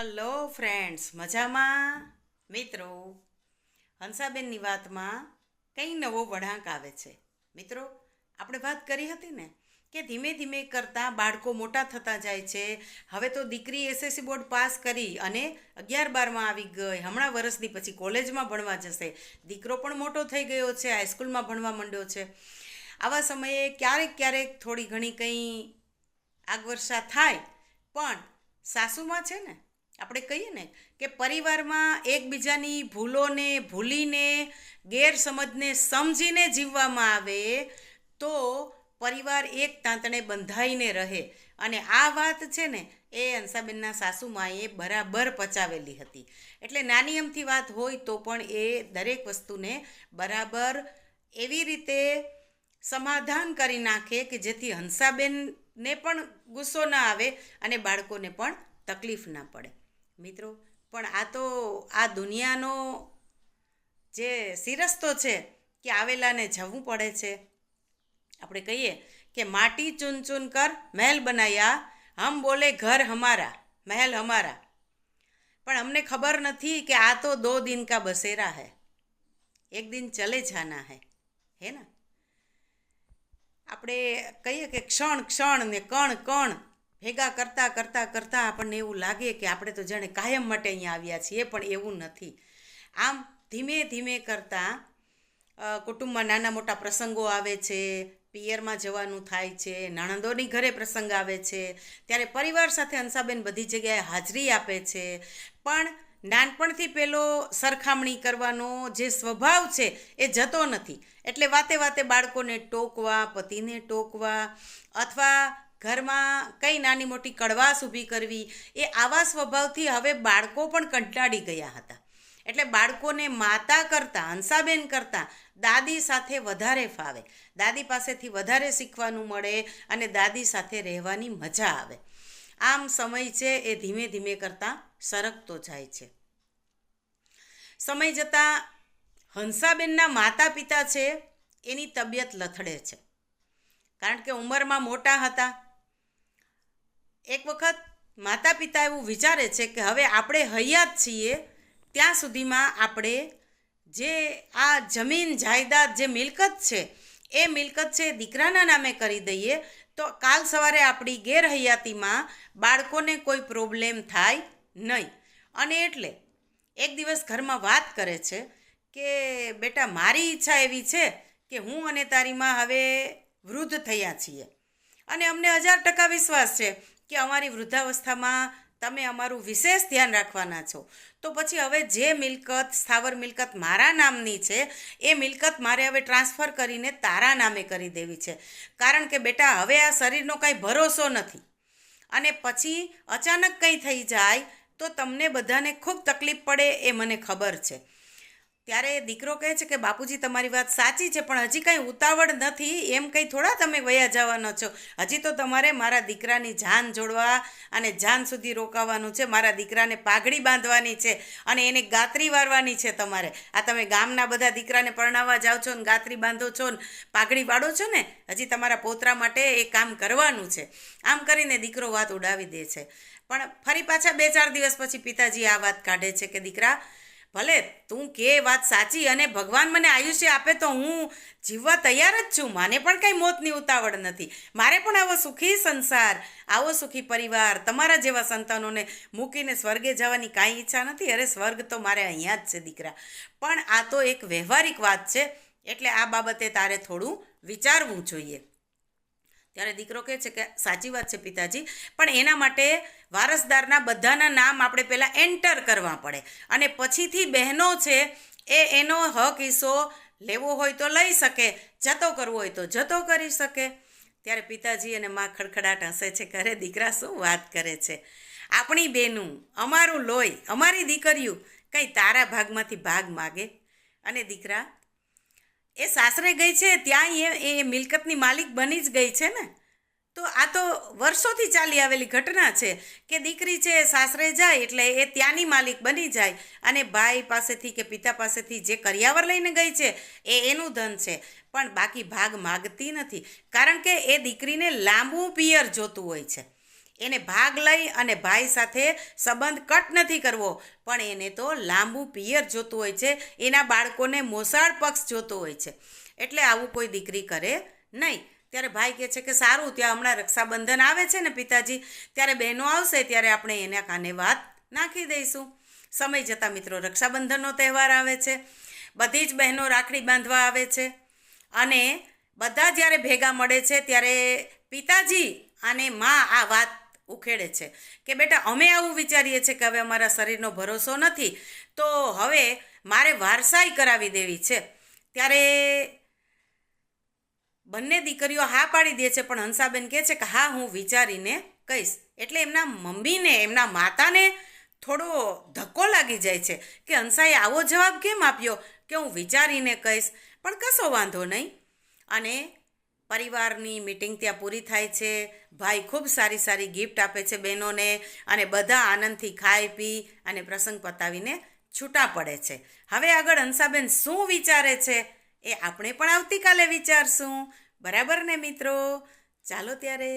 Hello friends, મજામાં? મિત્રો, હંસાબેનની વાતમાં કંઈ નવો વળાંક આવે છે. મિત્રો, આપણે વાત કરી હતી ને કે ધીમે ધીમે કરતાં બાળકો મોટા થતા જાય છે. હવે તો દીકરી એસએસસી બોર્ડ પાસ કરી અને 11-12માં આવી ગઈ. હમણાં વર્ષથી પછી કોલેજમાં ભણવા જશે. દીકરો પણ મોટો થઈ ગયો છે, હાઈસ્કૂલમાં ભણવા માંડ્યો છે. આવા સમયે ક્યારેક ક્યારેક થોડી ઘણી કંઈ આગવર્ષા થાય, પણ સાસુમાં છે ને, આપણે કહીએ ને કે પરિવારમાં એકબીજાની ભૂલોને ભૂલીને ગેરસમજને સમજીને જીવવામાં આવે તો પરિવાર એક તાંતણે બંધાઈને રહે. અને આ વાત છે ને એ હંસાબેનના સાસુમાએ બરાબર પચાવેલી હતી. એટલે નાની અમથી વાત હોય તો પણ એ દરેક વસ્તુને બરાબર એવી રીતે સમાધાન કરી નાખે કે જેથી હંસાબેનને પણ ગુસ્સો ના આવે અને બાળકોને પણ તકલીફ ના પડે. મિત્રો, પણ આ દુનિયાનો જે સિરસ્તો છે કે આવેલાને જવું પડે છે. આપણે કહીએ કે માટી ચૂન ચૂન કર મહેલ બનાયા, હમ બોલે ઘર હમારા મહેલ હમારા. પણ અમને ખબર નથી કે આ તો 2 दिन का बसेरा है, एक दिन चले जाना है ना. આપણે કહીએ કે ક્ષણ ને કણ ભેગા કરતાં કરતાં કરતાં આપણને એવું લાગે કે આપણે તો જાણે કાયમ માટે અહીંયા આવ્યા છીએ, પણ એવું નથી. આમ ધીમે ધીમે કરતાં કુટુંબમાં નાના મોટા પ્રસંગો આવે છે, પિયરમાં જવાનું થાય છે, નણંદોની ઘરે પ્રસંગ આવે છે, ત્યારે પરિવાર સાથે હંસાબેન બધી જગ્યાએ હાજરી આપે છે. પણ નાનપણથી પેલો સરખામણી કરવાનો જે સ્વભાવ છે એ જતો નથી. એટલે વાતે વાતે બાળકોને ટોકવા, પતિને ટોકવા, અથવા ઘરમાં કંઈ નાની મોટી કડવાશ ઊભી કરવી, એ આવા સ્વભાવથી હવે બાળકો પણ કંટાળી ગયા હતા. એટલે બાળકોને માતા કરતાં, હંસાબેન કરતાં દાદી સાથે વધારે ફાવે, દાદી પાસેથી વધારે શીખવાનું મળે અને દાદી સાથે રહેવાની મજા આવે. આમ સમય છે એ ધીમે ધીમે કરતાં સરકતો જાય છે. સમય જતાં હંસાબેનના માતા પિતા છે એની તબિયત લથડે છે, કારણ કે ઉંમરમાં મોટા હતા. એક વખત માતા પિતા એવું વિચારે છે કે હવે આપણે હયાત છીએ ત્યાં સુધીમાં આપણે જે આ જમીન જાયદાદ જે મિલકત છે એ મિલકત છે દીકરાના નામે કરી દઈએ તો કાલ સવારે આપણી ગેરહયાતીમાં બાળકોને કોઈ પ્રોબ્લેમ થાય નહીં. અને એટલે એક દિવસ ઘરમાં વાત કરે છે કે બેટા, મારી ઈચ્છા એવી છે કે હું અને તારી માં હવે વૃદ્ધ થયા છીએ અને અમને 1000% વિશ્વાસ છે કે અમારી વૃદ્ધાવસ્થામાં તમે અમારું વિશેષ ધ્યાન રાખવાના છો. તો પછી હવે જે મિલકત, સ્થાવર મિલકત મારા નામની છે એ મિલકત મારે હવે ટ્રાન્સફર કરીને તારા નામે કરી દેવી છે. કારણ કે બેટા, હવે આ શરીરનો કાંઈ ભરોસો નથી અને પછી અચાનક કંઈ થઈ જાય તો તમને બધાને ખૂબ તકલીફ પડે એ મને ખબર છે. ત્યારે દીકરો કહે છે કે બાપુજી, તમારી વાત સાચી છે, પણ હજી કાંઈ ઉતાવળ નથી. એમ કંઈ થોડા તમે વયા જવાનો છો. હજી તો તમારે મારા દીકરાની જાન જોડવા અને જાન સુધી રોકાવાનું છે. મારા દીકરાને પાઘડી બાંધવાની છે અને એને ગાત્રી વારવાની છે તમારે. આ તમે ગામના બધા દીકરાને પરણાવવા જાઓ છો ને ગાત્રી બાંધો છો ને પાઘડી વાળો છો ને, હજી તમારા પોતરા માટે એ કામ કરવાનું છે. આમ કરીને દીકરો વાત ઉડાવી દે છે. પણ ફરી પાછા 2-4 દિવસ પછી પિતાજી આ વાત કાઢે છે કે દીકરા, ભલે તું કે વાત સાચી અને ભગવાન મને આયુષ્ય આપે તો હું જીવવા તૈયાર જ છું. મને પણ કંઈ મોતની ઉતાવળ નથી. મારે પણ આવો સુખી સંસાર, આવો સુખી પરિવાર, તમારા જેવા સંતાનોને મૂકીને સ્વર્ગે જવાની કાંઈ ઈચ્છા નથી. અરે સ્વર્ગ તો મારે અહીંયા જ છે દીકરા. પણ આ તો એક વ્યવહારિક વાત છે, એટલે આ બાબતે તારે થોડું વિચારવું જોઈએ. ત્યારે દીકરો કહે છે કે સાચી વાત છે પિતાજી, પણ એના માટે વારસદારના બધાના નામ આપણે પહેલાં એન્ટર કરવા પડે અને પછીથી બહેનો છે એ એનો હક હિસ્સો લેવો હોય તો લઈ શકે, જતો કરવો હોય તો જતો કરી શકે. ત્યારે પિતાજી અને મા ખડખડાટ હસે છે કે અરે દીકરા, શું વાત કરે છે? આપણી બહેનું, અમારું લોહી, અમારી દીકરીઓ કંઈ તારા ભાગમાંથી ભાગ માગે? અને દીકરા, એ સાસરે ગઈ છે ત્યાં એ મિલકતની માલિક બની જ ગઈ છે ને. તો આ તો વર્ષોથી ચાલી આવેલી ઘટના છે કે દીકરી છે સાસરે જાય એટલે એ ત્યાંની માલિક બની જાય અને ભાઈ પાસેથી કે પિતા પાસેથી જે કરિયાવર લઈને ગઈ છે એ એનું ધન છે, પણ બાકી ભાગ માગતી નથી. કારણ કે એ દીકરીને લાંબુ પિયર જોતું હોય છે. એને ભાગ લઈ અને ભાઈ સાથે સંબંધ કટ નથી કરવો, પણ એને તો લાંબુ પિયર જોતું હોય છે, એના બાળકોને મોસાળ પક્ષ જોતો હોય છે. એટલે આવું કોઈ દીકરી કરે નહીં. ત્યારે ભાઈ કહે છે કે સારું, ત્યાં હમણાં રક્ષાબંધન આવે છે ને પિતાજી, ત્યારે બહેનો આવશે ત્યારે આપણે એના કાને વાત નાખી દઈશું. સમય જતાં મિત્રો રક્ષાબંધનનો તહેવાર આવે છે, બધી જ બહેનો રાખડી બાંધવા આવે છે અને બધા જ્યારે ભેગા મળે છે ત્યારે પિતાજી અને મા આ વાત ઉખેડે છે કે બેટા અમે આવું વિચારીએ છીએ કે હવે અમારા શરીરનો ભરોસો નથી, તો હવે મારે વારસાઈ કરાવી દેવી છે. ત્યારે બંને દીકરીઓ હા પાડી દે છે, પણ હંસાબેન કહે છે કે હા હું વિચારીને કહીશ. એટલે એમના મમ્મીને, એમના માતાને થોડો ધક્કો લાગી જાય છે કે હંસાએ આવો જવાબ કેમ આપ્યો કે હું વિચારીને કહીશ. પણ કશો વાંધો નહીં. અને પરિવારની મિટિંગ ત્યાં પૂરી થાય છે. ભાઈ ખૂબ સારી સારી ગિફ્ટ આપે છે બહેનોને અને બધા આનંદથી ખાઈ પી અને પ્રસંગ પતાવીને છૂટા પડે છે. હવે આગળ હંસાબેન શું વિચારે છે એ આપણે પણ આવતીકાલે વિચારશું. બરાબર ને મિત્રો? ચાલો ત્યારે.